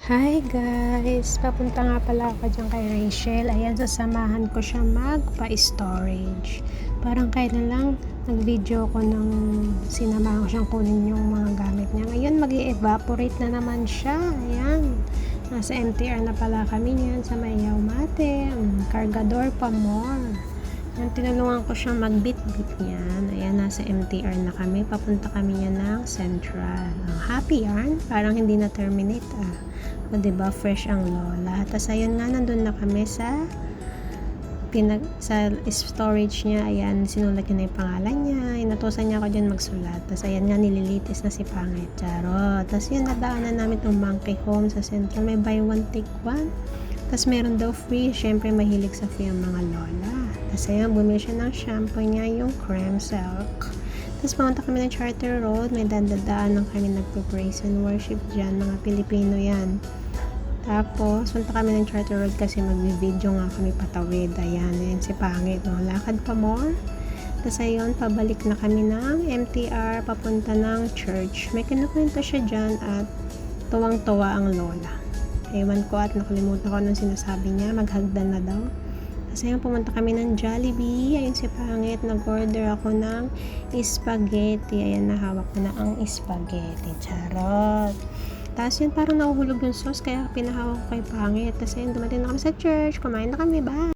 Hi guys! Papunta nga pala ako dyan kay Rachel. Ayan, sasamahan ko siya magpa-storage. Parang kailan lang nag-video ko ng sinamahan ko siyang kunin yung mga gamit niya. Ngayon, mag-evaporate na naman siya. Ayan. Nasa MTR na pala kami niyan sa Mayaw Mate. Cargador pa more. Ayan, tinulungan ko siyang mag-bit-bit niyan. Ayan, nasa MTR na kami. Papunta kami niya ng Central. Happy yarn? Parang hindi na-terminate O, diba, fresh ang lola. Tapos ayun nga, nandun na kami sa storage niya. Ayan, sinulat niya na yung pangalan niya. Inutusan niya ako dyan magsulat. Tapos ayan nga, nililitis na si Pangit. Charot. Tapos yun, nadaanan namin itong Monkey Home sa Central. May buy one, take one. Tapos meron daw free. Syempre, mahilig sa free ang mga lola. Tapos ayan, bumili siya ng shampoo niya, yung Creme Silk. Tapos pumunta kami ng Charter Road. May dadadaan lang kami nagpo-praise and worship dyan. Mga Pilipino yan. Tapos, punta kami ng Charter Road kasi mag-video nga kami patawid. Ayan si Pangit. No? Lakad pa more. Tapos ayun, pabalik na kami ng MTR, papunta ng church. May kinukwento siya dyan at tuwang-tuwa ang lola. Ewan ko at nakalimutan ko nung sinasabi niya, maghagdan na daw. Tapos ayun, pumunta kami ng Jollibee. Ayun si Pangit, nag-order ako ng spaghetti. Ayan, nahawak ko na ang spaghetti. Charot! Tapos yun, parang nahuhulog yung sauce, kaya pinahawak ko kay Pangit. Tapos ayun, dumating na kami sa church, kumain na kami, bye!